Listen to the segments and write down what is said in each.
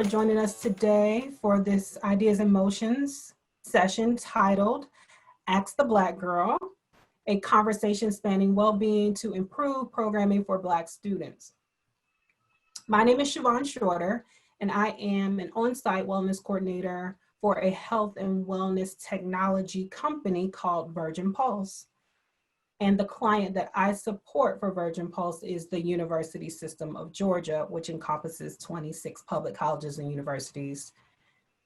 for joining us today for this Ideas and Motions session titled Ask the Black Girl, a conversation spanning well-being to improve programming for Black students. My name is Chavonne Shorter, and I am an on-site wellness coordinator for a health and wellness technology company called Virgin Pulse. And the client that I support for Virgin Pulse is the University System of Georgia, which encompasses 26 public colleges and universities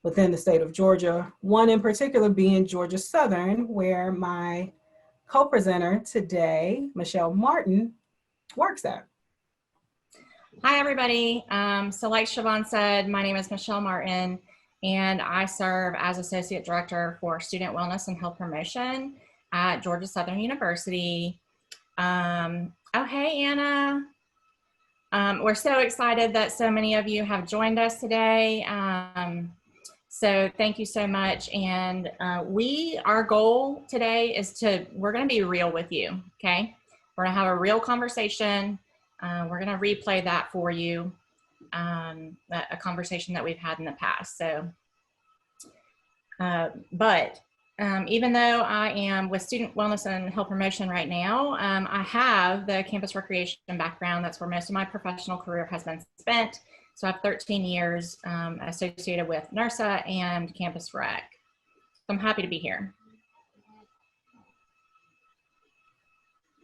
within the state of Georgia, one in particular being Georgia Southern, where my co-presenter today, Michele Martin, works at. Hi, everybody. So like Chavonne said, my name is Michele Martin, and I serve as Associate Director for Student Wellness and Health Promotion at Georgia Southern University. Oh, hey, Anna. We're so excited that so many of you have joined us today. So thank you so much. And our goal today is we're going to be real with you, okay? We're going to have a real conversation. We're going to replay that for you, a conversation that we've had in the past. So, even though I am with Student Wellness and Health Promotion right now, I have the campus recreation background. That's where most of my professional career has been spent. So I have 13 years associated with NIRSA and Campus Rec. So I'm happy to be here.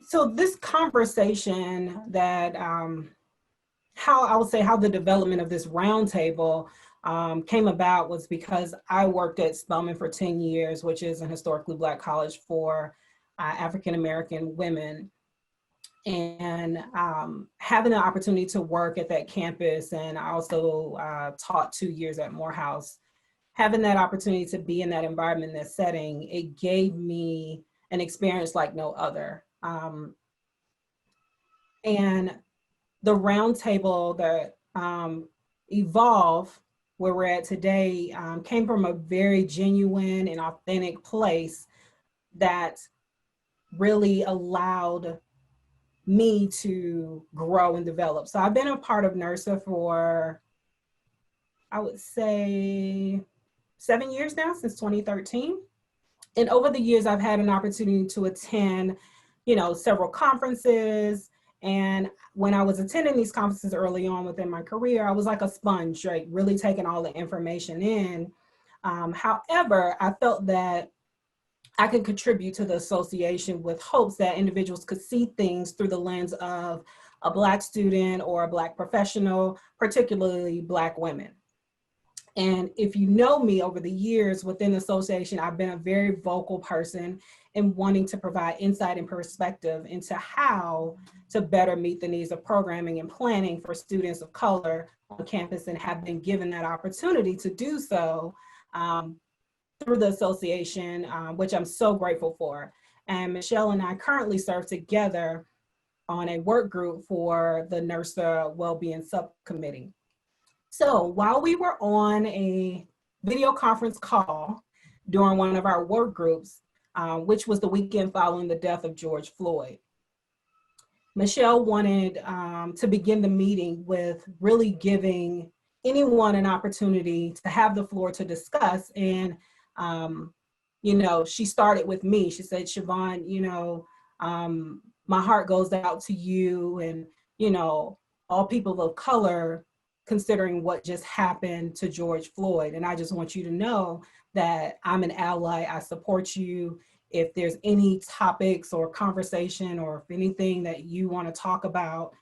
So this conversation that, how the development of this roundtable came about was because I worked at Spelman for 10 years, which is an historically Black college for African-American women. And having the opportunity to work at that campus, and I also taught 2 years at Morehouse, having that opportunity to be in that environment, that setting, it gave me an experience like no other. And the roundtable that evolved where we're at today came from a very genuine and authentic place that really allowed me to grow and develop. So I've been a part of NIRSA for, I would say, 7 years now, since 2013. And over the years, I've had an opportunity to attend, several conferences. And when I was attending these conferences early on within my career, I was like a sponge, right? Really taking all the information in. However, I felt that I could contribute to the association with hopes that individuals could see things through the lens of a Black student or a Black professional, particularly Black women. And if you know me over the years within the association, I've been a very vocal person in wanting to provide insight and perspective into how to better meet the needs of programming and planning for students of color on campus, and have been given that opportunity to do so through the association, which I'm so grateful for. And Michele and I currently serve together on a work group for the NIRSA Wellbeing Subcommittee. So while we were on a video conference call during one of our work groups, which was the weekend following the death of George Floyd, Michele wanted to begin the meeting with really giving anyone an opportunity to have the floor to discuss. And she started with me. She said, Chavonne, my heart goes out to you and, all people of color, considering what just happened to George Floyd. And I just want you to know that I'm an ally. I support you. If there's any topics or conversation or if anything that you want to talk about,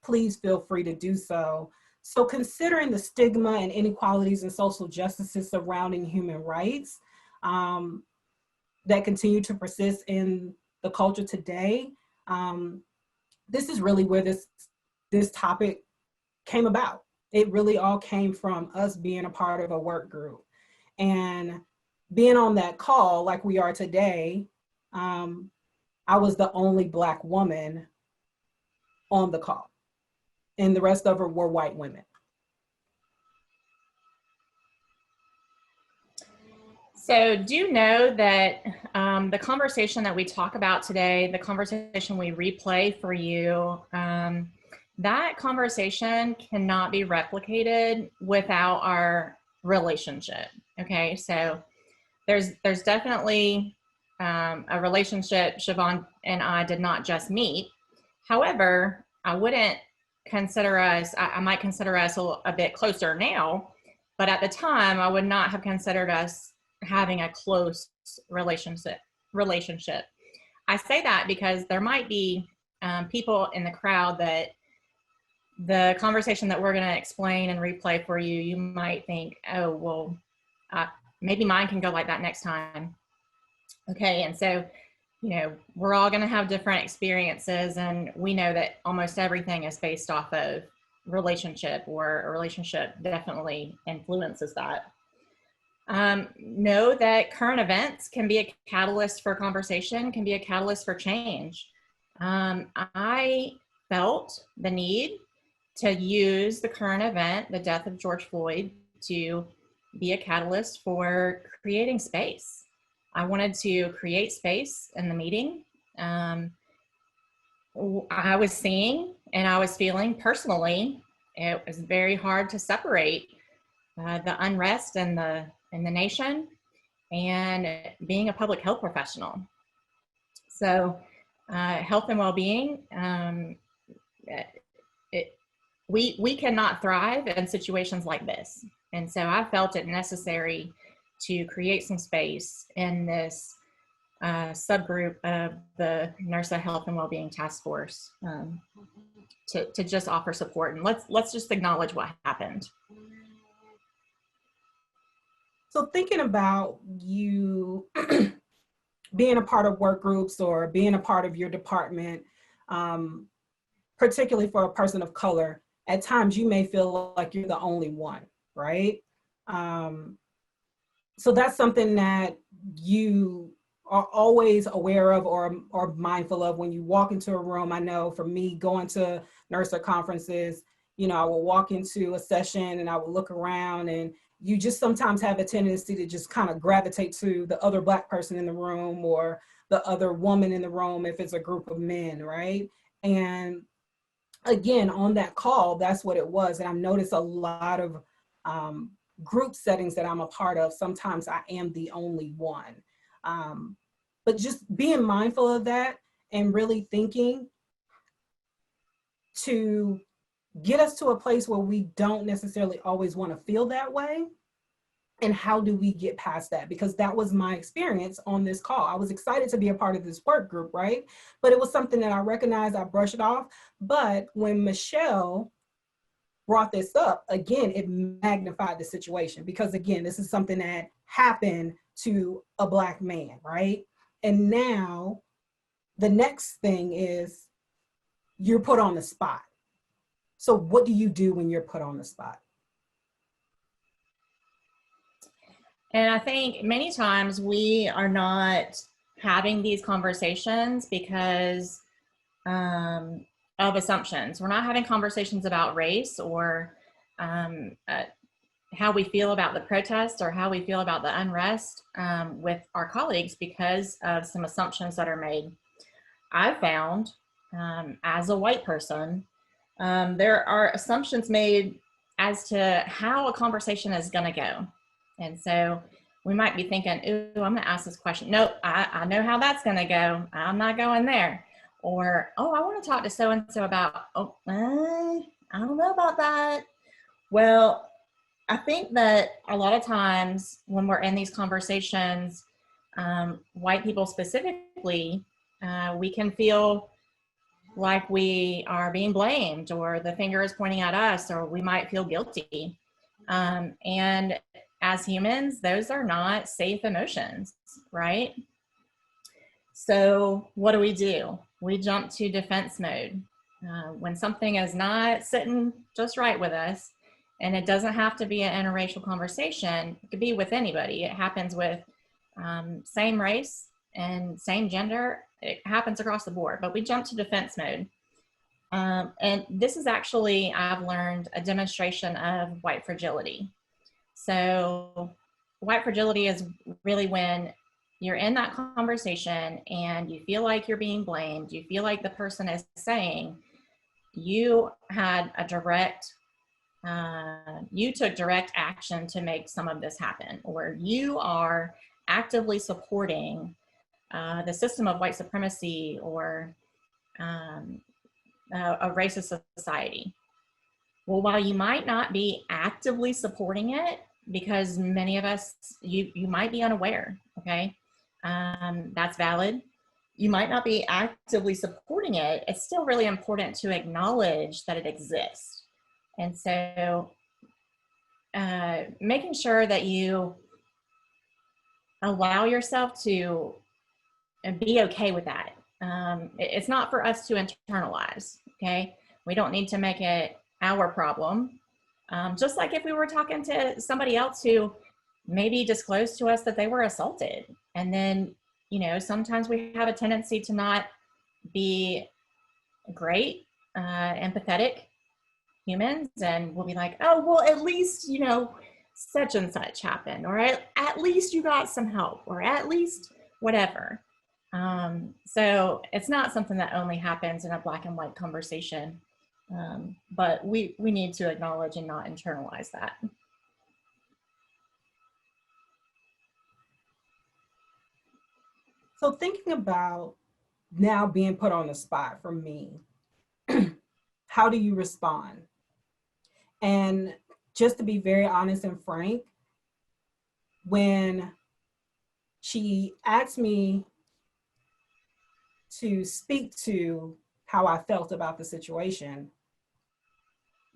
please feel free to do so. So considering the stigma and inequalities and social justices surrounding human rights that continue to persist in the culture today, this is really where this topic came about. It really all came from us being a part of a work group. And being on that call like we are today, I was the only Black woman on the call, and the rest of them were white women. So do know that the conversation that we talk about today, the conversation we replay for you, that conversation cannot be replicated without our relationship. Okay, so there's definitely a relationship. Chavonne and I did not just meet. However, I wouldn't consider us, I might consider us a bit closer now, but at the time I would not have considered us having a close relationship. I say that because there might be people in the crowd that the conversation that we're going to explain and replay for you, you might think, oh, well, maybe mine can go like that next time. Okay, and so, you know, we're all going to have different experiences, and we know that almost everything is based off of relationship, or a relationship definitely influences that. Know that current events can be a catalyst for conversation, can be a catalyst for change. I felt the need to use the current event, the death of George Floyd, to be a catalyst for creating space. I wanted to create space in the meeting. I was seeing and I was feeling personally, it was very hard to separate the unrest in the nation and being a public health professional. So health and well-being, we cannot thrive in situations like this. And so I felt it necessary to create some space in this subgroup of the NIRSA Health and Wellbeing Task Force to just offer support. And let's just acknowledge what happened. So thinking about you being a part of work groups or being a part of your department, particularly for a person of color, at times you may feel like you're the only one, right? So that's something that you are always aware of or mindful of when you walk into a room. I know for me, going to NIRSA conferences, you know, I will walk into a session and I will look around, and you just sometimes have a tendency to just kind of gravitate to the other Black person in the room or the other woman in the room if it's a group of men, right? And again, on that call, that's what it was. And I've noticed a lot of group settings that I'm a part of, sometimes I am the only one. But just being mindful of that and really thinking to get us to a place where we don't necessarily always want to feel that way. And how do we get past that? Because that was my experience on this call. I was excited to be a part of this work group, right? But it was something that I recognized, I brushed it off. But when Michele brought this up, again, it magnified the situation, because again, this is something that happened to a Black man, right? And now the next thing is you're put on the spot. So what do you do when you're put on the spot? And I think many times we are not having these conversations because of assumptions. We're not having conversations about race or how we feel about the protest or how we feel about the unrest with our colleagues because of some assumptions that are made. I've found as a white person, there are assumptions made as to how a conversation is going to go. And so we might be thinking, ooh, I'm going to ask this question. Nope, I know how that's going to go. I'm not going there. Or, oh, I want to talk to so-and-so about, I don't know about that. Well, I think that a lot of times when we're in these conversations, white people specifically, we can feel like we are being blamed or the finger is pointing at us, or we might feel guilty. And as humans, those are not safe emotions, right? So what do? We jump to defense mode. When something is not sitting just right with us, and it doesn't have to be an interracial conversation, it could be with anybody. It happens with same race and same gender. It happens across the board, but we jump to defense mode. And this is actually, I've learned, a demonstration of white fragility. So white fragility is really when you're in that conversation and you feel like you're being blamed, you feel like the person is saying, you had a direct, you took direct action to make some of this happen, or you are actively supporting the system of white supremacy or a racist society. Well, while you might not be actively supporting it, because many of us, you might be unaware, okay? That's valid. You might not be actively supporting it. It's still really important to acknowledge that it exists. And so making sure that you allow yourself to be okay with that. It's not for us to internalize, okay? We don't need to make it our problem. Just like if we were talking to somebody else who maybe disclosed to us that they were assaulted. And then, you know, sometimes we have a tendency to not be great, empathetic humans, and we'll be like, oh, well, at least, you know, such and such happened, or at least you got some help, or at least whatever. So it's not something that only happens in a black and white conversation, but we need to acknowledge and not internalize that. So thinking about now being put on the spot for me, how do you respond? And just to be very honest and frank, when she asked me to speak to how I felt about the situation,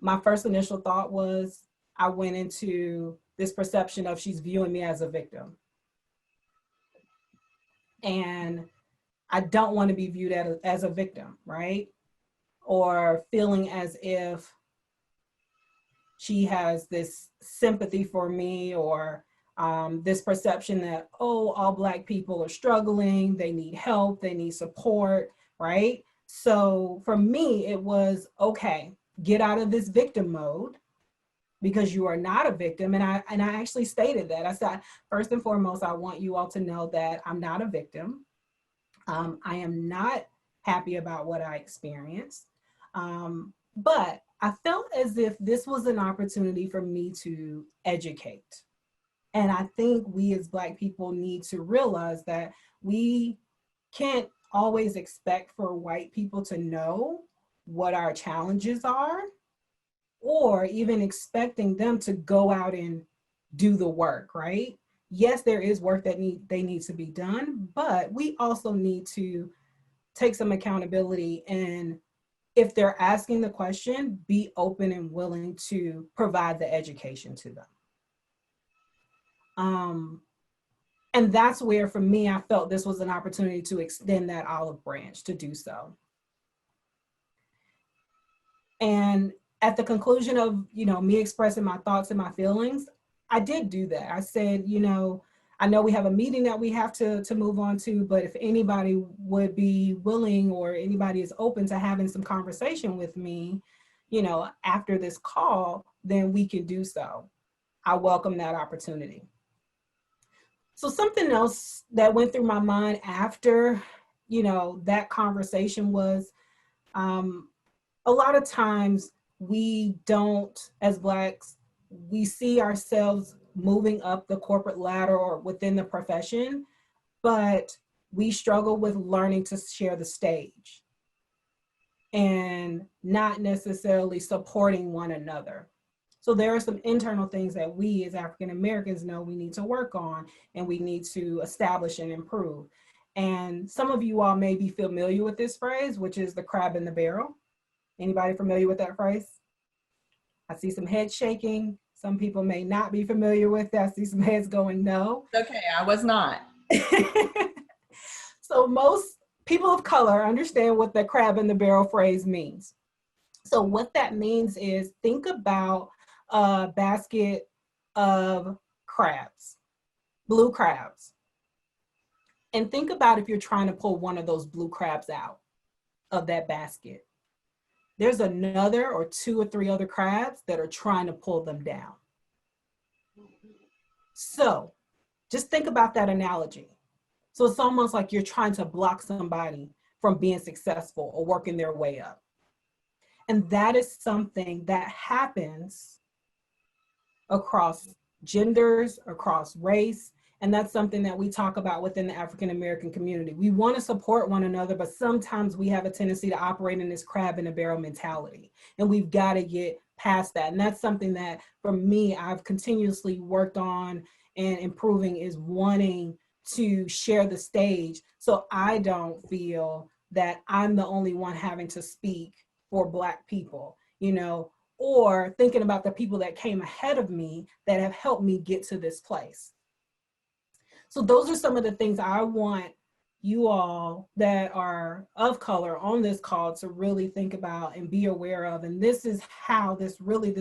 my first initial thought was I went into this perception of she's viewing me as a victim. And I don't want to be viewed as a victim, right? Or feeling as if she has this sympathy for me, or this perception that, oh, all Black people are struggling, they need help, they need support, right? So for me, it was, okay, get out of this victim mode, because you are not a victim. And I actually stated that. I said, first and foremost, I want you all to know that I'm not a victim. I am not happy about what I experienced. But I felt as if this was an opportunity for me to educate. And I think we as Black people need to realize that we can't always expect for white people to know what our challenges are, or even expecting them to go out and do the work, right? Yes, there is work that they need to be done, but we also need to take some accountability, and if they're asking the question, be open and willing to provide the education to them. And that's where, for me, I felt this was an opportunity to extend that olive branch to do so. And at the conclusion of, you know, me expressing my thoughts and my feelings, I did do that. I said, you know we have a meeting that we have to move on to, but if anybody would be willing, or anybody is open to having some conversation with me, you know, after this call, then we can do so. I welcome that opportunity. So something else that went through my mind after, you know, that conversation was, a lot of times we don't, as Blacks, we see ourselves moving up the corporate ladder or within the profession, but we struggle with learning to share the stage and not necessarily supporting one another. So there are some internal things that we as African Americans know we need to work on, and we need to establish and improve. And some of you all may be familiar with this phrase, which is the crab in the barrel. Anybody familiar with that phrase? I see some head shaking. Some people may not be familiar with that. I see some heads going no. Okay, I was not. So most people of color understand what the crab in the barrel phrase means. So what that means is, think about a basket of crabs, blue crabs. And think about if you're trying to pull one of those blue crabs out of that basket. There's another or two or three other crabs that are trying to pull them down. So just think about that analogy. So it's almost like you're trying to block somebody from being successful or working their way up. And that is something that happens across genders, across race. And that's something that we talk about within the African American community. We want to support one another, but sometimes we have a tendency to operate in this crab in a barrel mentality. And we've got to get past that. And that's something that, for me, I've continuously worked on and improving, is wanting to share the stage so I don't feel that I'm the only one having to speak for Black people, you know, or thinking about the people that came ahead of me that have helped me get to this place. So those are some of the things I want you all that are of color on this call to really think about and be aware of. And this is how this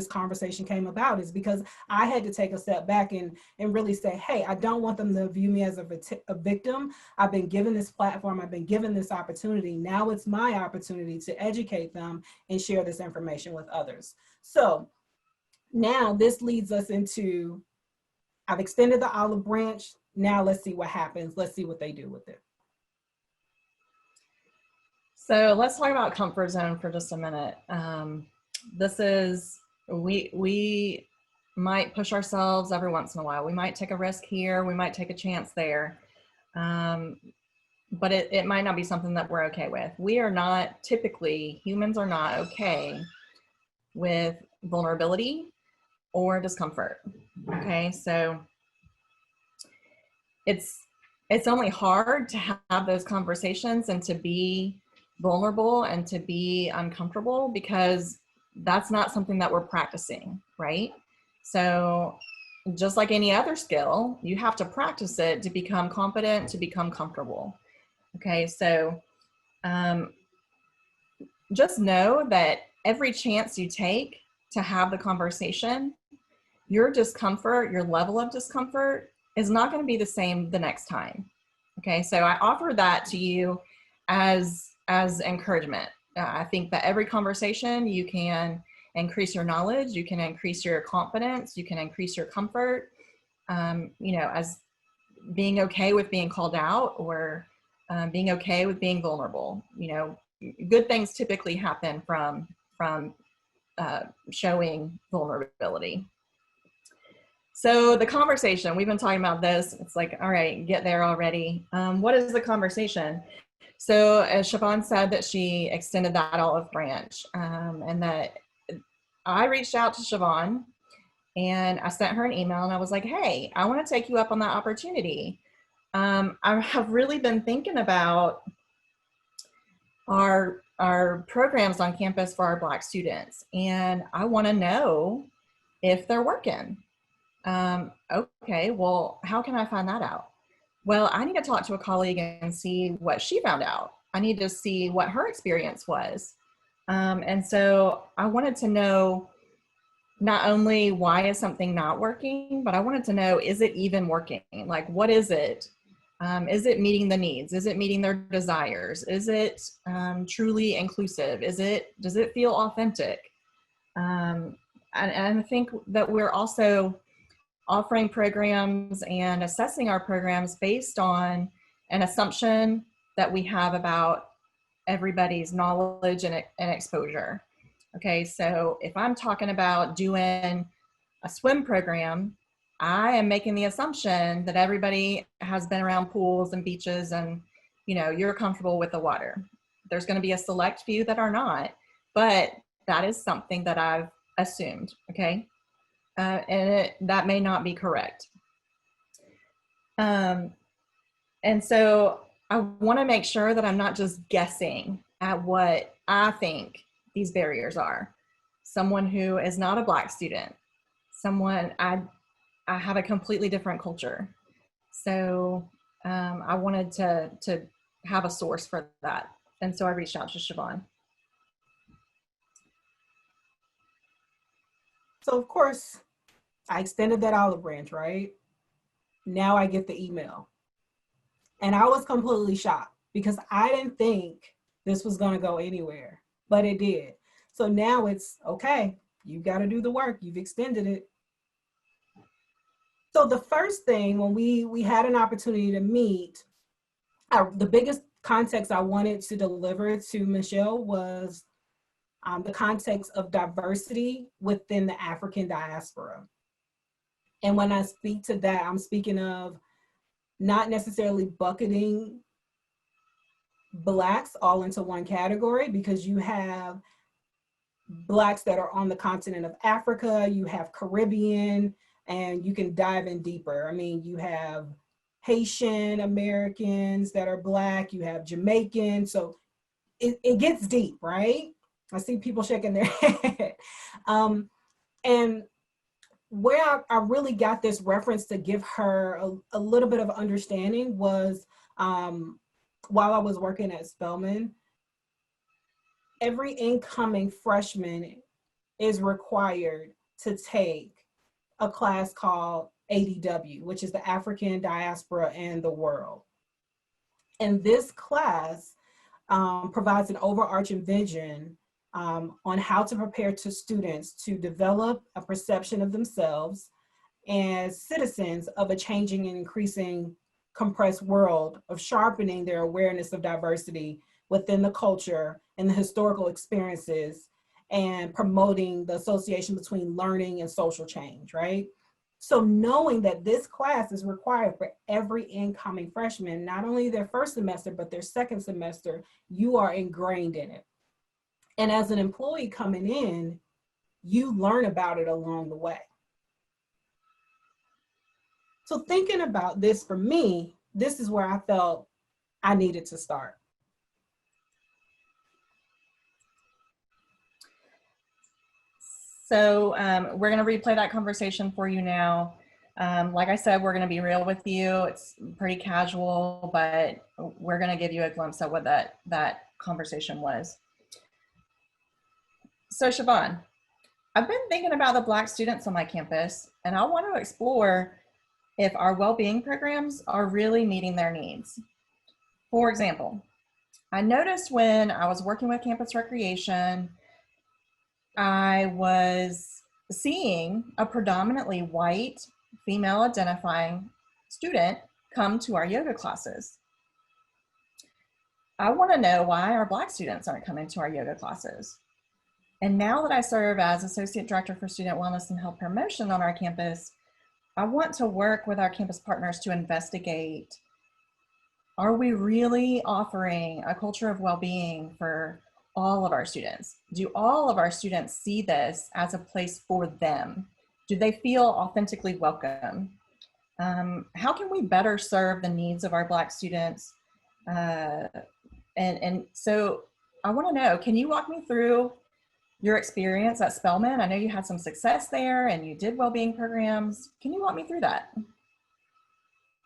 conversation came about, is because I had to take a step back and really say, hey, I don't want them to view me as a victim. I've been given this platform. I've been given this opportunity. Now it's my opportunity to educate them and share this information with others. So now this leads us into, I've extended the olive branch. Now let's see what happens. Let's see what they do with it. So let's talk about comfort zone for just a minute. This is, we might push ourselves every once in a while. We might take a risk here. We might take a chance there. But it might not be something that we're okay with. We are not, typically, humans are not okay with vulnerability or discomfort. Okay, so it's only hard to have those conversations and to be vulnerable and to be uncomfortable, because that's not something that we're practicing, right? So just like any other skill, you have to practice it to become confident, to become comfortable. Okay, so just know that every chance you take to have the conversation, your discomfort, your level of discomfort is not going to be the same the next time. Okay, so I offer that to you as encouragement. I think that every conversation, you can increase your knowledge, you can increase your confidence, you can increase your comfort, you know, as being okay with being called out, or being okay with being vulnerable. You know, good things typically happen from showing vulnerability. So the conversation, we've been talking about this. It's like, all right, get there already. What is the conversation? So as Chavonne said, that she extended that olive branch, and that I reached out to Chavonne and I sent her an email and I was like, hey, I want to take you up on that opportunity. I have really been thinking about our programs on campus for our Black students, and I want to know if they're working. Okay, well, how can I find that out? Well, I need to talk to a colleague and see what she found out. I need to see what her experience was. And so I wanted to know not only why is something not working, but I wanted to know, is it even working? Like, what is it? Is it meeting the needs? Is it meeting their desires? Is it truly inclusive? Does it feel authentic? And I think that we're also offering programs and assessing our programs based on an assumption that we have about everybody's knowledge and exposure. Okay, so if I'm talking about doing a swim program, I am making the assumption that everybody has been around pools and beaches and, you know, you're comfortable with the water. There's going to be a select few that are not, but that is something that I've assumed, okay? And that may not be correct. And so I want to make sure that I'm not just guessing at what I think these barriers are. Someone who is not a Black student, someone, I have a completely different culture. So I wanted to have a source for that. And so I reached out to Chavonne. So of course, I extended that olive branch, right? Now I get the email. And I was completely shocked because I didn't think this was gonna go anywhere, but it did. So now it's, okay, you gotta do the work, you've extended it. So the first thing, when we had an opportunity to meet, the biggest context I wanted to deliver to Michele was, the context of diversity within the African diaspora. And when I speak to that, I'm speaking of not necessarily bucketing Blacks all into one category, because you have Blacks that are on the continent of Africa, you have Caribbean, and you can dive in deeper. I mean, you have Haitian Americans that are Black, you have Jamaican, so it gets deep, right? I see people shaking their head. And where I really got this reference to give her a little bit of understanding was while I was working at Spelman. Every incoming freshman is required to take a class called ADW, which is the African Diaspora and the World. And this class provides an overarching vision on how to prepare to students to develop a perception of themselves as citizens of a changing and increasing compressed world, of sharpening their awareness of diversity within the culture and the historical experiences, and promoting the association between learning and social change, right? So knowing that this class is required for every incoming freshman, not only their first semester, but their second semester, you are ingrained in it. And as an employee coming in, you learn about it along the way. So thinking about this, for me, this is where I felt I needed to start. So we're going to replay that conversation for you now. Like I said, we're going to be real with you. It's pretty casual, but we're going to give you a glimpse of what that conversation was. So Chavonne, I've been thinking about the Black students on my campus, and I want to explore if our well-being programs are really meeting their needs. For example, I noticed when I was working with campus recreation, I was seeing a predominantly white, female identifying student come to our yoga classes. I want to know why our Black students aren't coming to our yoga classes. And now that I serve as Associate Director for Student Wellness and Health Promotion on our campus, I want to work with our campus partners to investigate, are we really offering a culture of well-being for all of our students? Do all of our students see this as a place for them? Do they feel authentically welcome? How can we better serve the needs of our Black students? And so I want to know, can you walk me through your experience at Spelman? I know you had some success there and you did well-being programs. Can you walk me through that?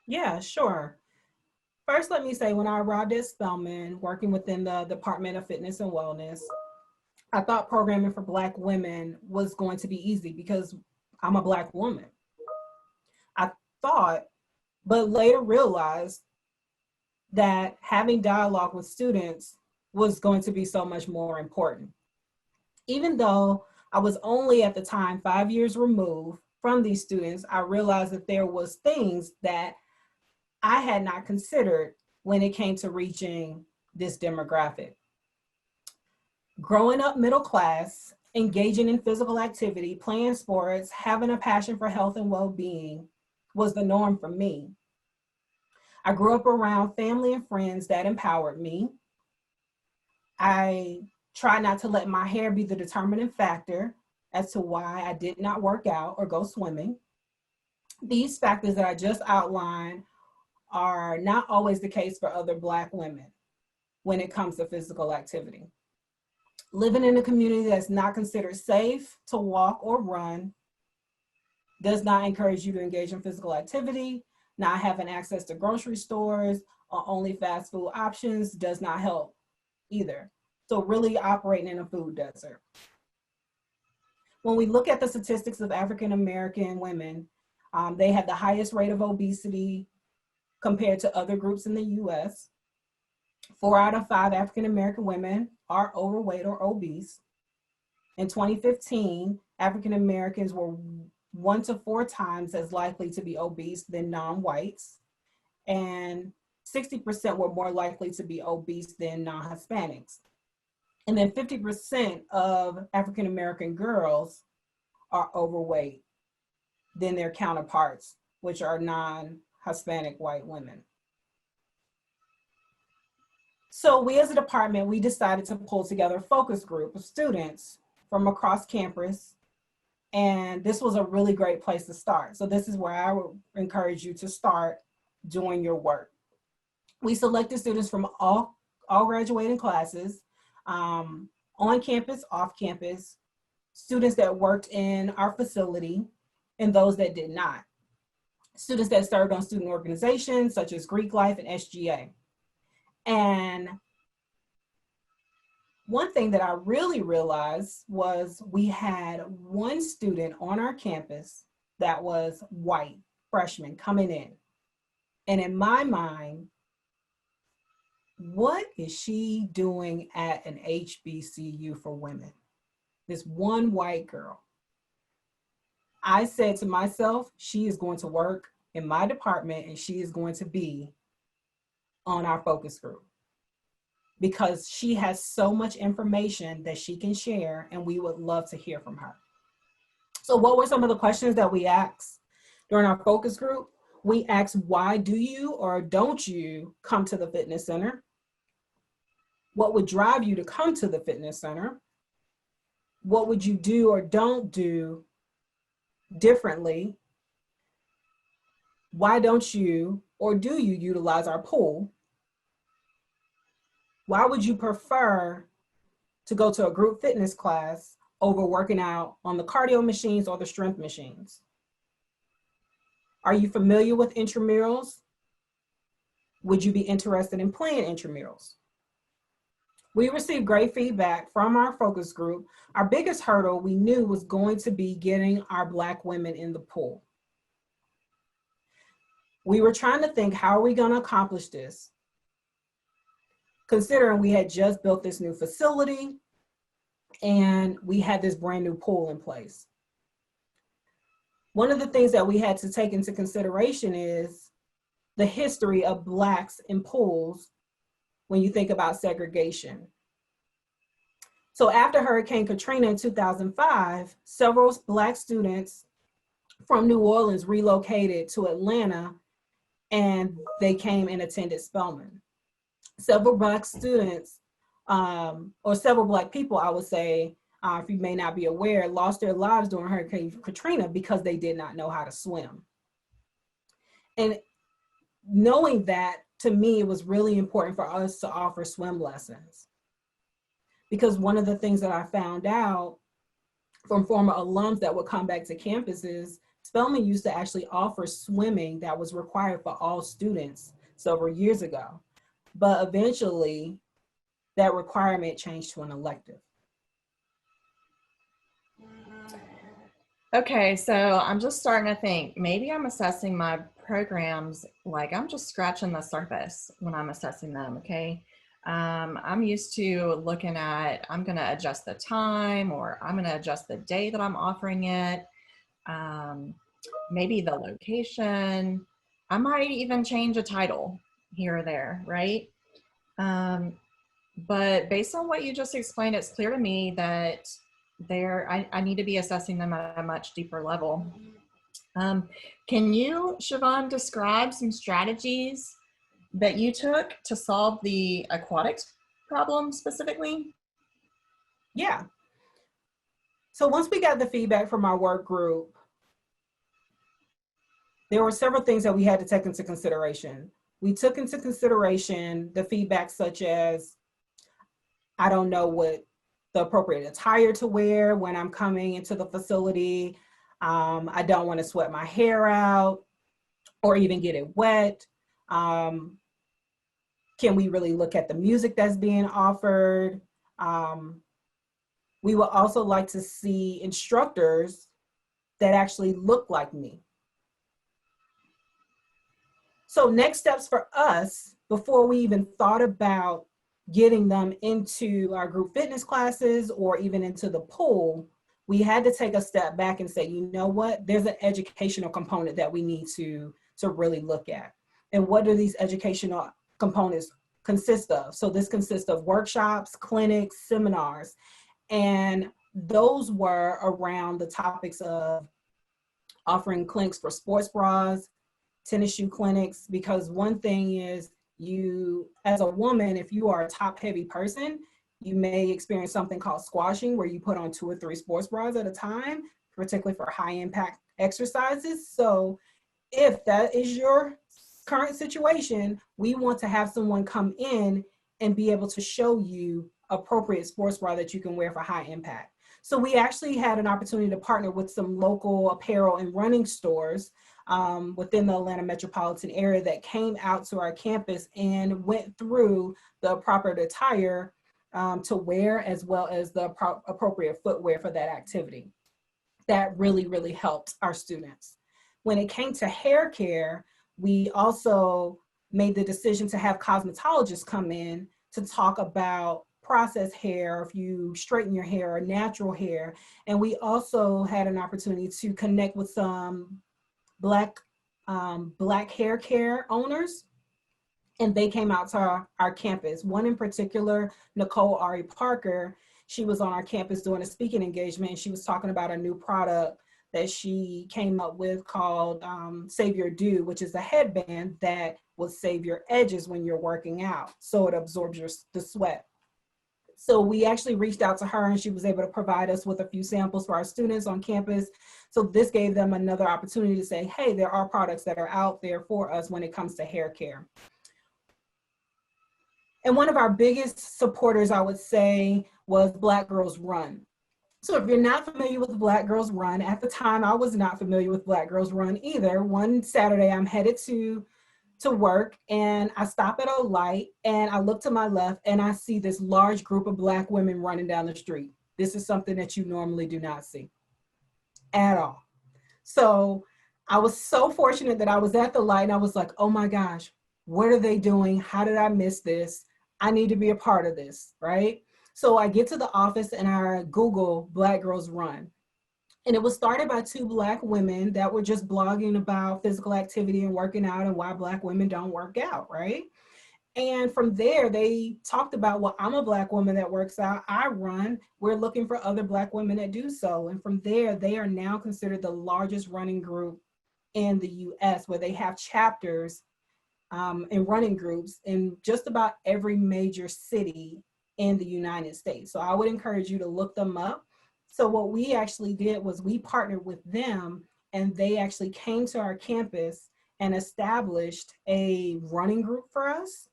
Yeah, sure. First, let me say, when I arrived at Spelman, working within the Department of Fitness and Wellness, I thought programming for Black women was going to be easy because I'm a Black woman. I thought, but later realized that having dialogue with students was going to be so much more important. Even though I was only at the time 5 years removed from these students, I realized that there was things that I had not considered when it came to reaching this demographic. Growing up middle class, engaging in physical activity, playing sports, having a passion for health and well-being was the norm for me. I grew up around family and friends that empowered me. I tried not to let my hair be the determining factor as to why I did not work out or go swimming. These factors that I just outlined are not always the case for other Black women when it comes to physical activity. Living in a community that's not considered safe to walk or run does not encourage you to engage in physical activity. Not having access to grocery stores or only fast food options does not help either. So really operating in a food desert. When we look at the statistics of African American women, they have the highest rate of obesity compared to other groups in the US. 4 out of 5 African American women are overweight or obese. In 2015, African Americans were 1 to 4 times as likely to be obese than non-whites, and 60% were more likely to be obese than non-Hispanics. And then 50% of African American girls are overweight than their counterparts, which are non-Hispanic white women. So we as a department, we decided to pull together a focus group of students from across campus. And this was a really great place to start. So this is where I would encourage you to start doing your work. We selected students from all graduating classes, on campus, off campus, students that worked in our facility, and those that did not. Students that served on student organizations such as Greek Life and SGA. And one thing that I really realized was we had one student on our campus that was white, freshman, coming in. And in my mind, what is she doing at an HBCU for women? This one white girl. I said to myself, she is going to work in my department and she is going to be on our focus group because she has so much information that she can share and we would love to hear from her. So what were some of the questions that we asked during our focus group? We asked, why do you or don't you come to the fitness center? What would drive you to come to the fitness center? What would you do or don't do differently? Why don't you or do you utilize our pool? Why would you prefer to go to a group fitness class over working out on the cardio machines or the strength machines? Are you familiar with intramurals? Would you be interested in playing intramurals? We received great feedback from our focus group. Our biggest hurdle we knew was going to be getting our Black women in the pool. We were trying to think, how are we going to accomplish this? Considering we had just built this new facility and we had this brand new pool in place. One of the things that we had to take into consideration is the history of Blacks in pools when you think about segregation. So after Hurricane Katrina in 2005, several Black students from New Orleans relocated to Atlanta and they came and attended Spelman. Several Black students, or several Black people, I would say, if you may not be aware, lost their lives during Hurricane Katrina because they did not know how to swim. And knowing that, to me, it was really important for us to offer swim lessons. Because one of the things that I found out from former alums that would come back to campus is Spelman used to actually offer swimming that was required for all students several years ago. But eventually, that requirement changed to an elective. Okay, so I'm just starting to think, maybe I'm assessing my programs like I'm just scratching the surface when I'm assessing them, okay? I'm used to looking at, I'm gonna adjust the time or I'm gonna adjust the day that I'm offering it, maybe the location. I might even change a title here or there, right? But based on what you just explained, it's clear to me that I need to be assessing them at a much deeper level. Can you, Chavonne, describe some strategies that you took to solve the aquatics problem specifically? Yeah. So once we got the feedback from our work group, there were several things that we had to take into consideration. We took into consideration the feedback such as, I don't know what the appropriate attire to wear when I'm coming into the facility. I don't want to sweat my hair out or even get it wet. Can we really look at the music that's being offered? We would also like to see instructors that actually look like me. So next steps for us, before we even thought about getting them into our group fitness classes or even into the pool, we had to take a step back and say, you know what, there's an educational component that we need to really look at. And what do these educational components consist of. So this consists of workshops, clinics, seminars, and those were around the topics of offering clinics for sports bras, tennis shoe clinics, because one thing is, you as a woman, if you are a top heavy person, you may experience something called squashing, where you put on 2 or 3 sports bras at a time, particularly for high impact exercises. So if that is your current situation, we want to have someone come in and be able to show you appropriate sports bra that you can wear for high impact. So we actually had an opportunity to partner with some local apparel and running stores within the Atlanta metropolitan area that came out to our campus and went through the proper attire to wear, as well as the appropriate footwear for that activity. That really, really helped our students. When it came to hair care, we also made the decision to have cosmetologists come in to talk about processed hair, if you straighten your hair, or natural hair. And we also had an opportunity to connect with some Black hair care owners, and they came out to our campus. One in particular, Nicole Ari Parker, she was on our campus doing a speaking engagement, and she was talking about a new product that she came up with called Save Your Dew, which is a headband that will save your edges when you're working out, so it absorbs the sweat. So we actually reached out to her, and she was able to provide us with a few samples for our students on campus. So this gave them another opportunity to say, hey, there are products that are out there for us when it comes to hair care. And one of our biggest supporters, I would say, was Black Girls Run. So if you're not familiar with Black Girls Run, at the time I was not familiar with Black Girls Run either. One Saturday I'm headed to work, and I stop at a light, and I look to my left, and I see this large group of Black women running down the street. This is something that you normally do not see at all. So I was so fortunate that I was at the light, and I was like, oh my gosh, what are they doing? How did I miss this? I need to be a part of this, right? So I get to the office and I Google Black Girls Run. And it was started by 2 Black women that were just blogging about physical activity and working out, and why Black women don't work out, right? And from there, they talked about, well, I'm a Black woman that works out, I run, we're looking for other Black women that do so. And from there, they are now considered the largest running group in the US, where they have chapters and running groups in just about every major city in the United States. So I would encourage you to look them up. So what we actually did was we partnered with them, and they actually came to our campus and established a running group for us.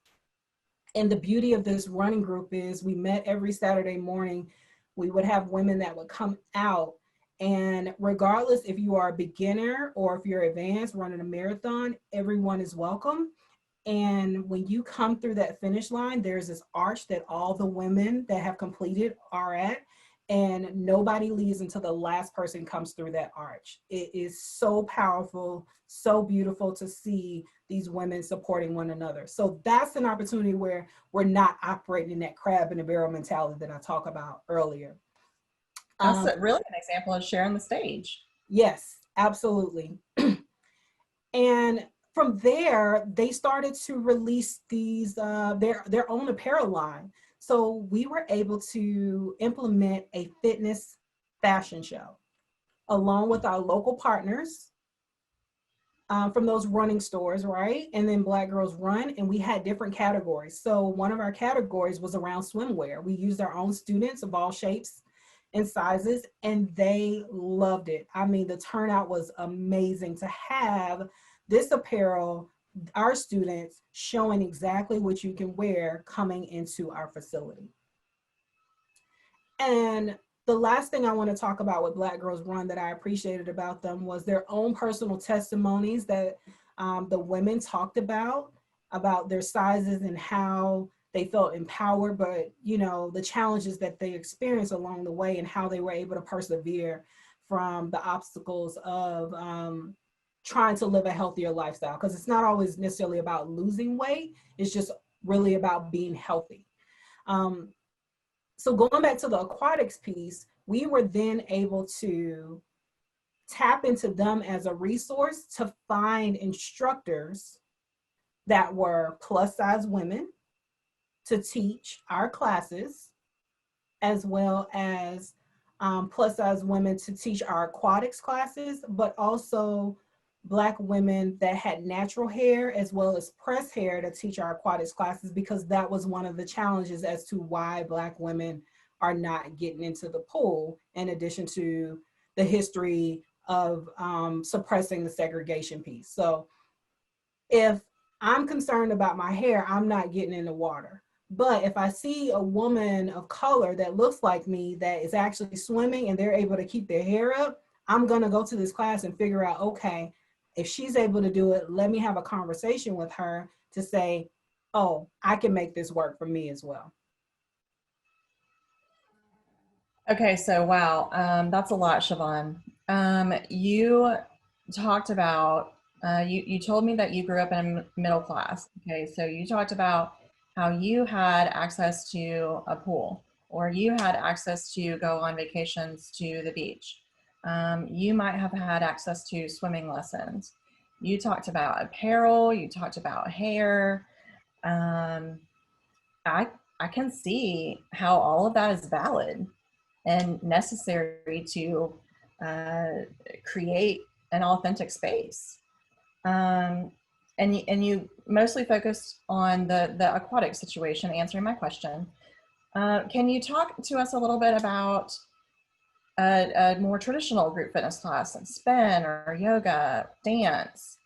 And the beauty of this running group is we met every Saturday morning. We would have women that would come out, and regardless if you are a beginner or if you're advanced running a marathon, everyone is welcome. And when you come through that finish line, there's this arch that all the women that have completed are at, and nobody leaves until the last person comes through that arch. It is so powerful, so beautiful to see these women supporting one another. So that's an opportunity where we're not operating in that crab in the barrel mentality that I talked about earlier. That's really an example of sharing the stage. Yes, absolutely. And from there, they started to release these their own apparel line. So we were able to implement a fitness fashion show along with our local partners from those running stores, right? And then Black Girls Run, and we had different categories. So one of our categories was around swimwear. We used our own students of all shapes and sizes, and they loved it. I mean, the turnout was amazing to have this apparel, our students showing exactly what you can wear coming into our facility. And the last thing I want to talk about with Black Girls Run that I appreciated about them was their own personal testimonies that the women talked about their sizes and how they felt empowered, but you know, the challenges that they experienced along the way and how they were able to persevere from the obstacles of trying to live a healthier lifestyle, because it's not always necessarily about losing weight, it's just really about being healthy. So going back to the aquatics piece, we were then able to tap into them as a resource to find instructors that were plus size women to teach our classes, as well as plus size women to teach our aquatics classes, but also Black women that had natural hair as well as pressed hair to teach our aquatics classes, because that was one of the challenges as to why Black women are not getting into the pool, in addition to the history of suppressing the segregation piece. So if I'm concerned about my hair, I'm not getting in the water. But if I see a woman of color that looks like me that is actually swimming and they're able to keep their hair up, I'm gonna go to this class and figure out, okay, if she's able to do it, let me have a conversation with her to say, oh, I can make this work for me as well. Okay, so wow, that's a lot, Chavonne. You talked about, you told me that you grew up in middle class. Okay, so you talked about how you had access to a pool, or you had access to go on vacations to the beach. You might have had access to swimming lessons. You talked about apparel, you talked about hair. I can see how all of that is valid and necessary to create an authentic space. And you mostly focused on the aquatic situation, answering my question. Can you talk to us a little bit about a more traditional group fitness class, like spin or yoga, dance?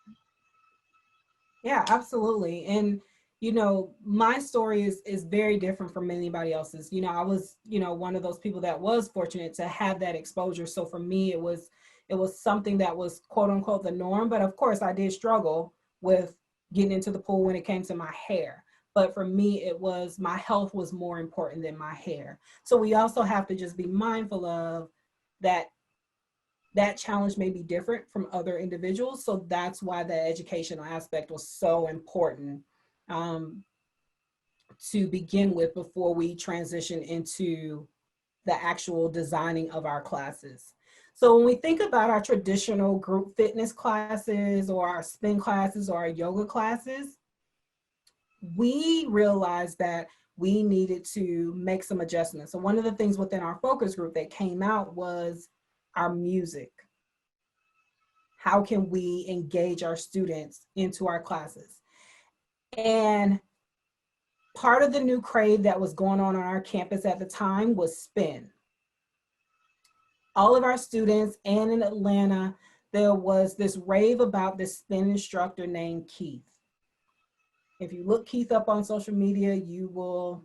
Yeah, absolutely. And you know, my story is very different from anybody else's. You know, I was, you know, one of those people that was fortunate to have that exposure. So for me, it was something that was quote unquote the norm. But of course, I did struggle with getting into the pool when it came to my hair. But for me, it was my health was more important than my hair. So we also have to just be mindful of that that challenge may be different from other individuals. So that's why the educational aspect was so important to begin with before we transition into the actual designing of our classes. So when we think about our traditional group fitness classes or our spin classes or our yoga classes, we realized that we needed to make some adjustments. So one of the things within our focus group that came out was our music. How can we engage our students into our classes? And part of the new crave that was going on our campus at the time was spin. All of our students, and in Atlanta, there was this rave about this spin instructor named Keith. If you look Keith up on social media, you will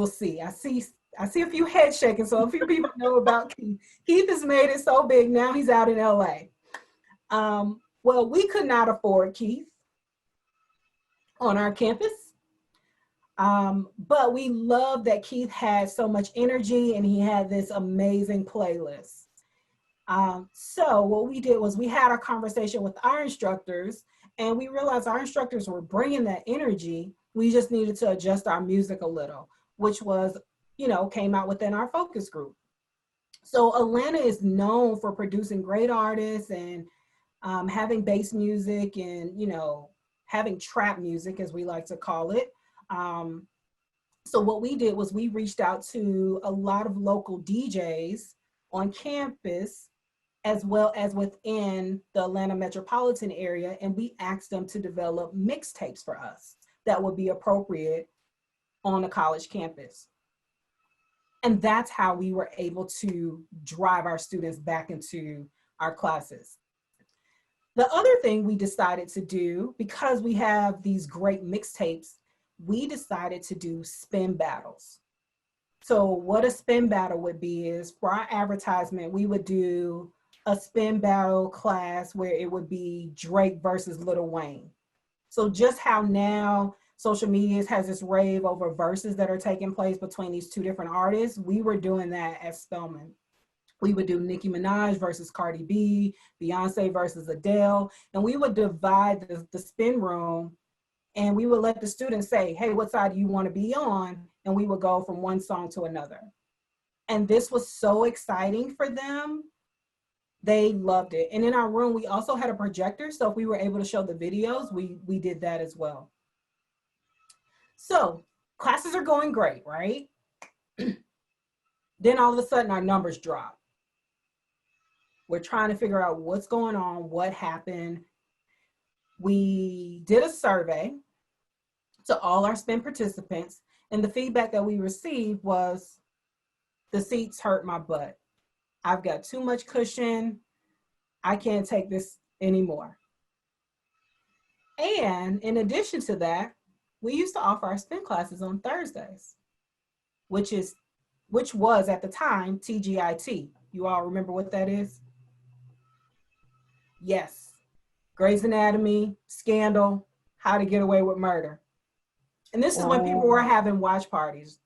see. I see a few heads shaking, so a few people know about Keith. Keith has made it so big now, he's out in LA. Well, we could not afford Keith on our campus. But we love that Keith had so much energy and he had this amazing playlist. So what we did was we had a conversation with our instructors, and we realized our instructors were bringing that energy. We just needed to adjust our music a little, which was, you know, came out within our focus group. So Atlanta is known for producing great artists and having bass music and, you know, having trap music, as we like to call it. So what we did was we reached out to a lot of local DJs on campus, as well as within the Atlanta metropolitan area, and we asked them to develop mixtapes for us that would be appropriate on a college campus. And that's how we were able to drive our students back into our classes. The other thing we decided to do, because we have these great mixtapes, we decided to do spin battles. So what a spin battle would be is, for our advertisement, we would do a spin battle class where it would be Drake versus Lil Wayne. So just how now social media has this rave over verses that are taking place between these two different artists, we were doing that at Spelman. We would do Nicki Minaj versus Cardi B, Beyonce versus Adele, and we would divide the spin room, and we would let the students say, hey, what side do you want to be on? And we would go from one song to another. And this was so exciting for them. They loved it. And in our room, we also had a projector. So if we were able to show the videos, we did that as well. So classes are going great, right? Then all of a sudden our numbers drop. We're trying to figure out what's going on, what happened. We did a survey to all our spin participants, and the feedback that we received was, the seats hurt my butt. I've got too much cushion. I can't take this anymore. And in addition to that, we used to offer our spin classes on Thursdays, which was at the time TGIT. You all remember what that is? Yes. Grey's Anatomy, Scandal, How to Get Away with Murder. And this is when people were having watch parties.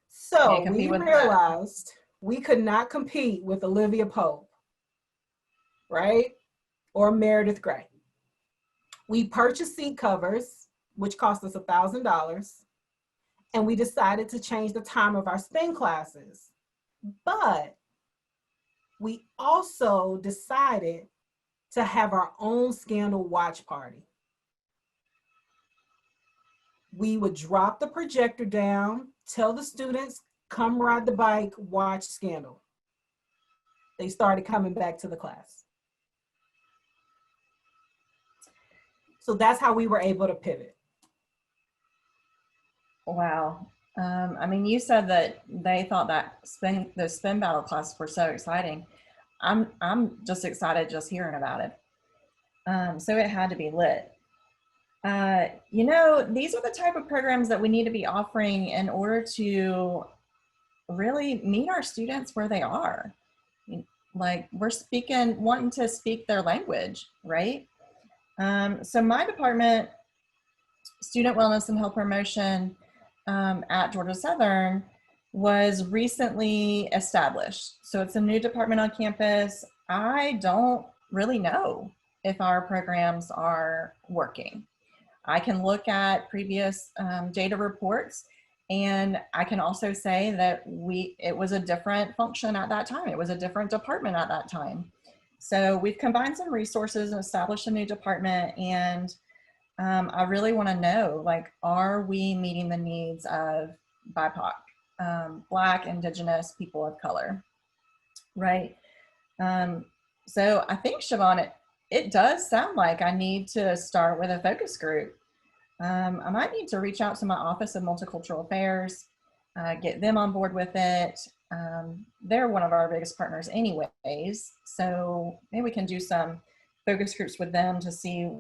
So we realized we could not compete with Olivia Pope, right? Or Meredith Grey. We purchased seat covers, which cost us $1,000. And we decided to change the time of our spin classes. But we also decided to have our own Scandal watch party. We would drop the projector down, tell the students, come ride the bike, watch Scandal. They started coming back to the class. So that's how we were able to pivot. Wow. I mean, you said that they thought that the spin battle classes were so exciting. I'm just excited just hearing about it. So it had to be lit. You know, these are the type of programs that we need to be offering in order to really meet our students where they are. Like, we're wanting to speak their language, right? So my department, Student Wellness and Health Promotion at Georgia Southern, was recently established. So it's a new department on campus. I don't really know if our programs are working. I can look at previous data reports, and I can also say that it was a different function at that time. It was a different department at that time. So we've combined some resources and established a new department, and I really want to know, like, are we meeting the needs of BIPOC, Black, Indigenous, people of color, right? So I think, Chavonne, it does sound like I need to start with a focus group. I might need to reach out to my Office of Multicultural Affairs, get them on board with it. They're one of our biggest partners anyways, so maybe we can do some focus groups with them to see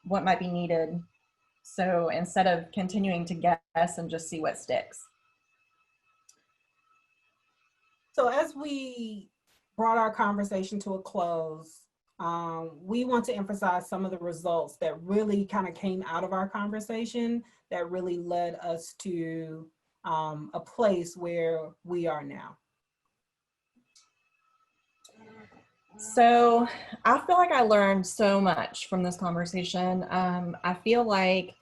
what might be needed. So instead of continuing to guess and just see what sticks. So as we brought our conversation to a close, we want to emphasize some of the results that really kind of came out of our conversation that really led us to a place where we are now. So I feel like I learned so much from this conversation. I feel like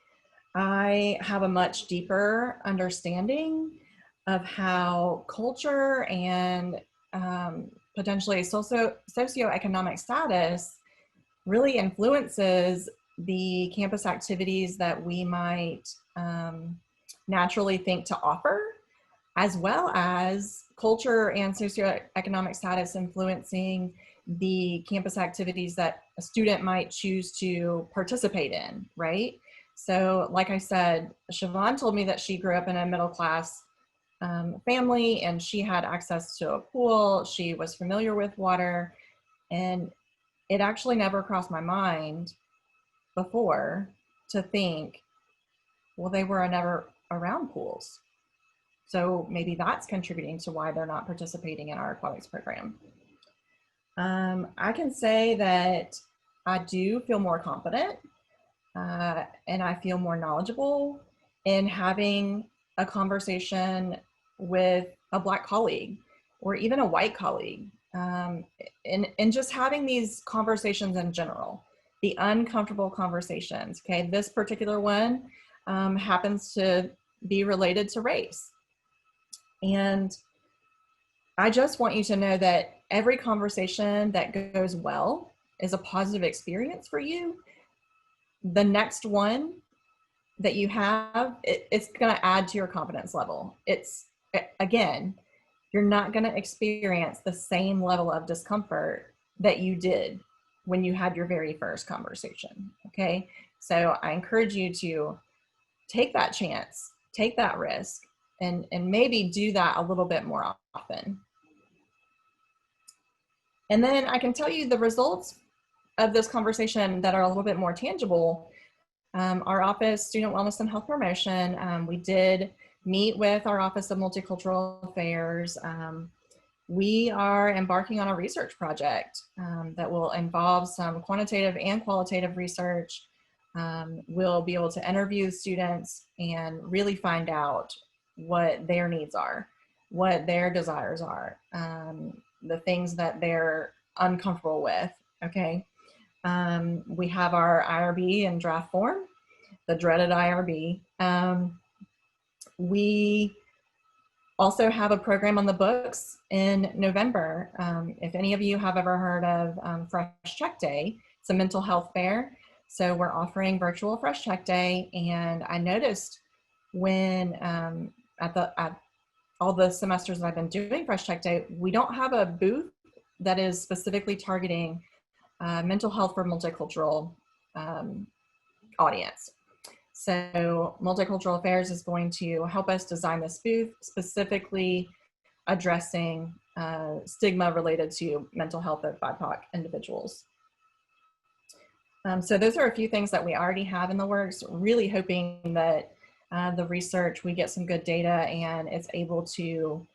I have a much deeper understanding of how culture and potentially socioeconomic status really influences the campus activities that we might naturally think to offer, as well as culture and socioeconomic status influencing the campus activities that a student might choose to participate in, right? So like I said, Chavonne told me that she grew up in a middle class family, and she had access to a pool. She was familiar with water, and it actually never crossed my mind before to think, well, they were never around pools. So maybe that's contributing to why they're not participating in our aquatics program. I can say that I do feel more confident and I feel more knowledgeable in having a conversation with a Black colleague or even a white colleague, and just having these conversations in general, the uncomfortable conversations. Okay, this particular one happens to be related to race. And I just want you to know that every conversation that goes well is a positive experience for you. The next one that you have, it's going to add to your confidence level. It's, again, you're not going to experience the same level of discomfort that you did when you had your very first conversation. Okay. So I encourage you to take that chance, take that risk, and maybe do that a little bit more often. And then I can tell you the results of this conversation that are a little bit more tangible. Our office, Student Wellness and Health Promotion, we did meet with our Office of Multicultural Affairs. We are embarking on a research project that will involve some quantitative and qualitative research. We'll be able to interview students and really find out what their needs are, what their desires are, the things that they're uncomfortable with, okay? We have our IRB in draft form, the dreaded IRB. We also have a program on the books in November. If any of you have ever heard of Fresh Check Day, it's a mental health fair. So we're offering virtual Fresh Check Day. And I noticed when at all the semesters that I've been doing Fresh Check Day, we don't have a booth that is specifically targeting mental health for multicultural audience. So Multicultural Affairs is going to help us design this booth specifically addressing stigma related to mental health of BIPOC individuals. So those are a few things that we already have in the works, really hoping that the research, we get some good data and it's able to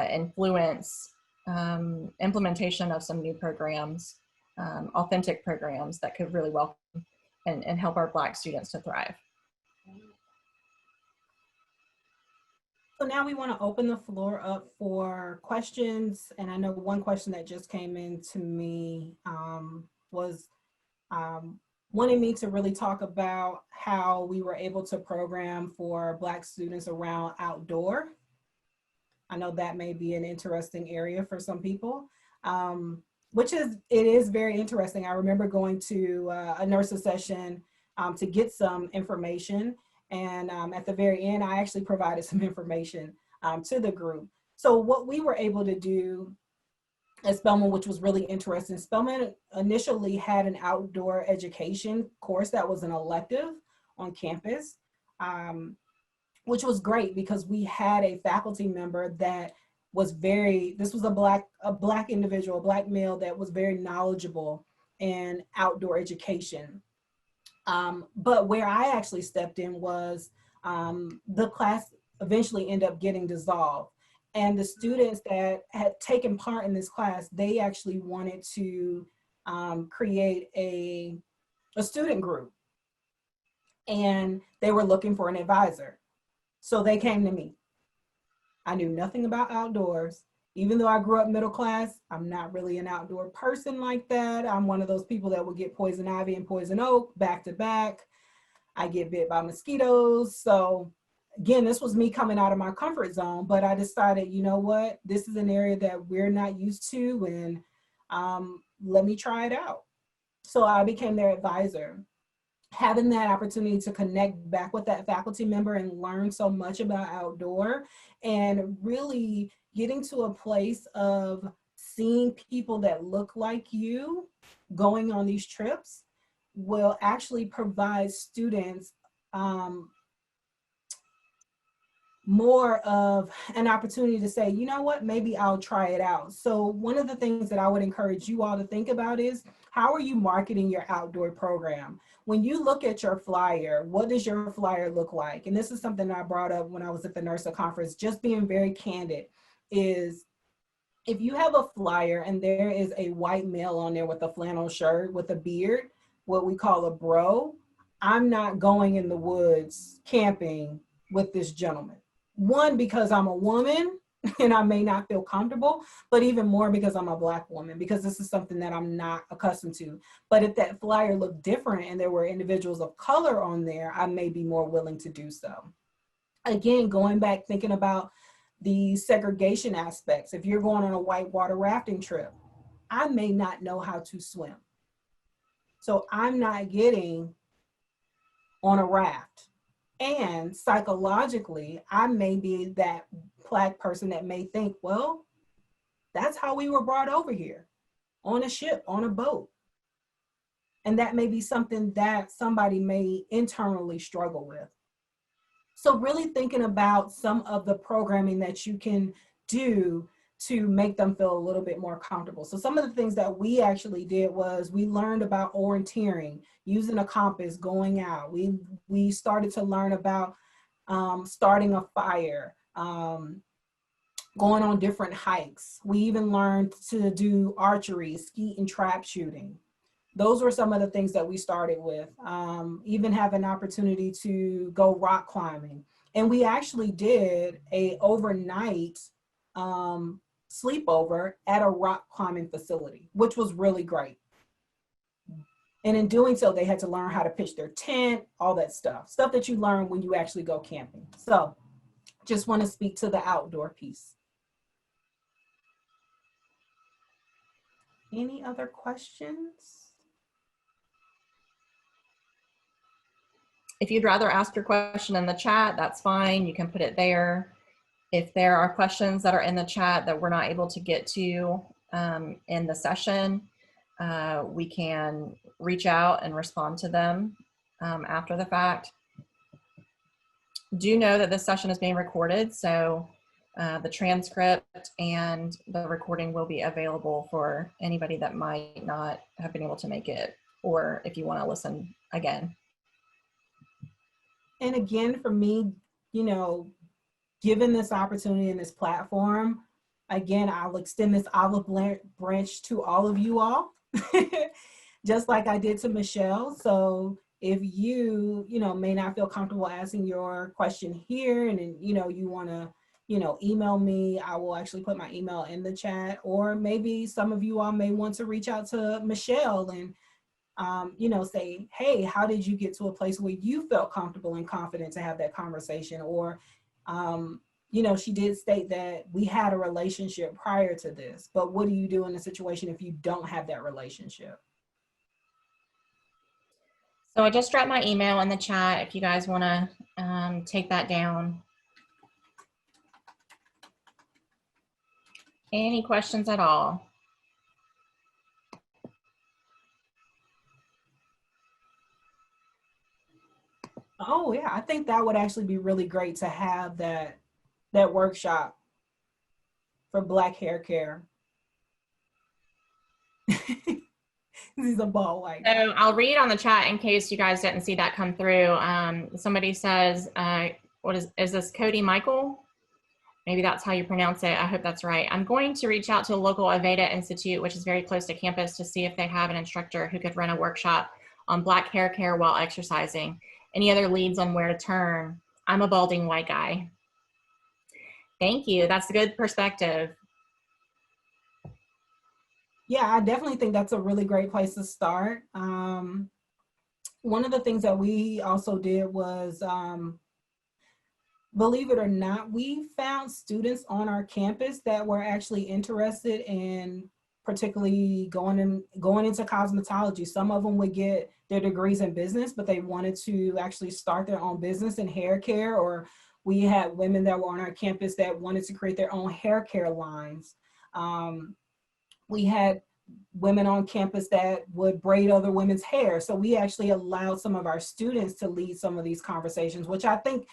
influence implementation of some new programs, authentic programs that could really welcome and help our Black students to thrive. So now we want to open the floor up for questions. And I know one question that just came in to me was wanting me to really talk about how we were able to program for Black students around outdoor. I know that may be an interesting area for some people, it is very interesting. I remember going to a NIRSA session to get some information. And at the very end, I actually provided some information to the group. So what we were able to do at Spelman, which was really interesting, Spelman initially had an outdoor education course that was an elective on campus, which was great because we had a faculty member that was this was a black individual, a Black male that was very knowledgeable in outdoor education. But where I actually stepped in was the class eventually ended up getting dissolved. And the students that had taken part in this class, they actually wanted to create a student group. And they were looking for an advisor. So they came to me. I knew nothing about outdoors. Even though I grew up middle class, I'm not really an outdoor person like that. I'm one of those people that will get poison ivy and poison oak back to back. I get bit by mosquitoes. So again, this was me coming out of my comfort zone, but I decided, you know what, this is an area that we're not used to, and let me try it out. So I became their advisor. Having that opportunity to connect back with that faculty member and learn so much about outdoor, and really getting to a place of seeing people that look like you going on these trips will actually provide students more of an opportunity to say, you know what, maybe I'll try it out. So one of the things that I would encourage you all to think about is, how are you marketing your outdoor program? When you look at your flyer, what does your flyer look like? And this is something I brought up when I was at the NIRSA conference, just being very candid, is if you have a flyer and there is a white male on there with a flannel shirt with a beard, what we call a bro, I'm not going in the woods camping with this gentleman. One, because I'm a woman and I may not feel comfortable, but even more because I'm a Black woman, because this is something that I'm not accustomed to. But if that flyer looked different and there were individuals of color on there, I may be more willing to do so. Again, going back, thinking about the segregation aspects. If you're going on a whitewater rafting trip, I may not know how to swim. So I'm not getting on a raft. And psychologically, I may be that Black person that may think, well, that's how we were brought over here, on a ship, on a boat. And that may be something that somebody may internally struggle with. So really thinking about some of the programming that you can do to make them feel a little bit more comfortable. So some of the things that we actually did was we learned about orienteering, using a compass, going out. We started to learn about starting a fire, going on different hikes. We even learned to do archery, skeet, and trap shooting. Those were some of the things that we started with. Even have an opportunity to go rock climbing. And we actually did a overnight sleepover at a rock climbing facility, which was really great. And in doing so, they had to learn how to pitch their tent, all that stuff that you learn when you actually go camping. So just want to speak to the outdoor piece. Any other questions? If you'd rather ask your question in the chat, that's fine. You can put it there. If there are questions that are in the chat that we're not able to get to in the session, we can reach out and respond to them after the fact. Do know that this session is being recorded, so the transcript and the recording will be available for anybody that might not have been able to make it, or if you want to listen again. And again, for me, you know, given this opportunity and this platform, again, I'll extend this olive branch to all of you all, just like I did to Michele. So if you know, may not feel comfortable asking your question here, and then, you know, you want to, you know, email me, I will actually put my email in the chat. Or maybe some of you all may want to reach out to Michele and you know, say, hey, how did you get to a place where you felt comfortable and confident to have that conversation? Or, you know, she did state that we had a relationship prior to this, but what do you do in a situation if you don't have that relationship? So I just dropped my email in the chat if you guys want to take that down. Any questions at all? Oh yeah, I think that would actually be really great to have that workshop for Black hair care. He's a ball white. So I'll read on the chat in case you guys didn't see that come through. Somebody says, what is this Cody Michael? Maybe that's how you pronounce it. I hope that's right. I'm going to reach out to a local Aveda Institute, which is very close to campus, to see if they have an instructor who could run a workshop on Black hair care while exercising. Any other leads on where to turn? I'm a balding white guy. Thank you. That's a good perspective. Yeah, I definitely think that's a really great place to start. One of the things that we also did was, believe it or not, we found students on our campus that were actually interested in particularly going into cosmetology. Some of them would get their degrees in business, but they wanted to actually start their own business in hair care. Or we had women that were on our campus that wanted to create their own hair care lines. We had women on campus that would braid other women's hair. So we actually allowed some of our students to lead some of these conversations, which I think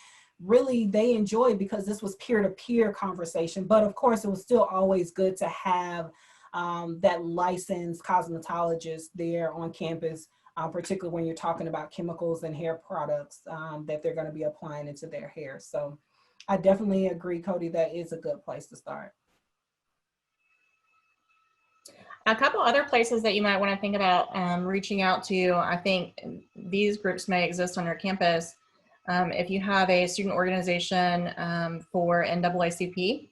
really they enjoyed, because this was peer-to-peer conversation. But of course, it was still always good to have that licensed cosmetologist there on campus, particularly when you're talking about chemicals and hair products that they're going to be applying into their hair. So I definitely agree, Cody, that is a good place to start. A couple other places that you might want to think about reaching out to, I think these groups may exist on your campus. If you have a student organization for NAACP,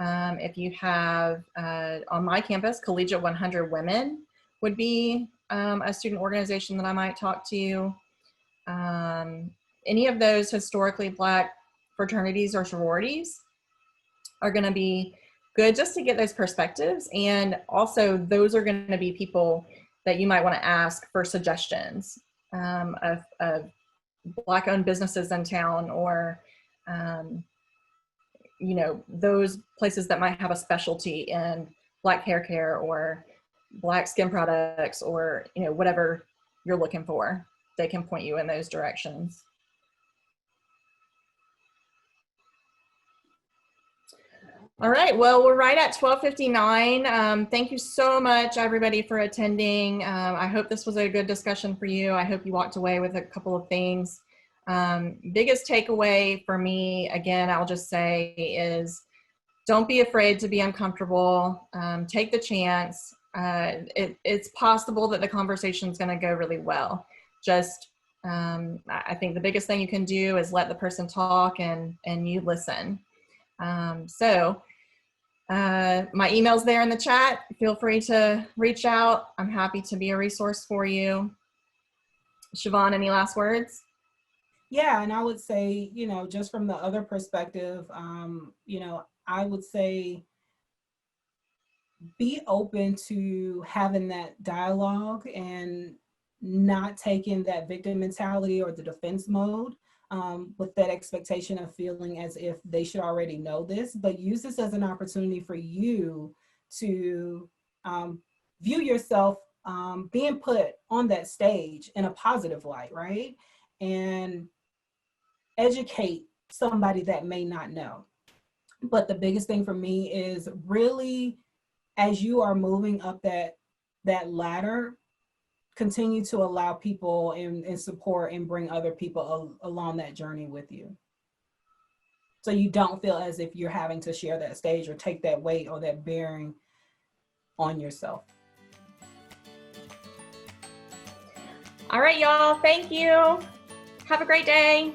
if you have, on my campus, Collegiate 100 Women would be a student organization that I might talk to. Any of those historically Black fraternities or sororities are going to be good just to get those perspectives. And also those are going to be people that you might want to ask for suggestions of Black-owned businesses in town, or you know, those places that might have a specialty in Black hair care or Black skin products, or, you know, whatever you're looking for, they can point you in those directions. All right, well, we're right at 12:59. Thank you so much, everybody, for attending. I hope this was a good discussion for you. I hope you walked away with a couple of things. Biggest takeaway for me, again, I'll just say, is don't be afraid to be uncomfortable. Take the chance. It's possible that the conversation is going to go really well. Just, I think the biggest thing you can do is let the person talk and you listen. My email's there in the chat. Feel free to reach out. I'm happy to be a resource for you. Chavonne, any last words? Yeah, and I would say, you know, just from the other perspective, you know, I would say be open to having that dialogue and not taking that victim mentality or the defense mode, with that expectation of feeling as if they should already know this, but use this as an opportunity for you to view yourself being put on that stage in a positive light, right? And educate somebody that may not know. But the biggest thing for me is really, as you are moving up that ladder, continue to allow people and support and bring other people along that journey with you. So you don't feel as if you're having to share that stage or take that weight or that bearing on yourself. All right, y'all. Thank you. Have a great day.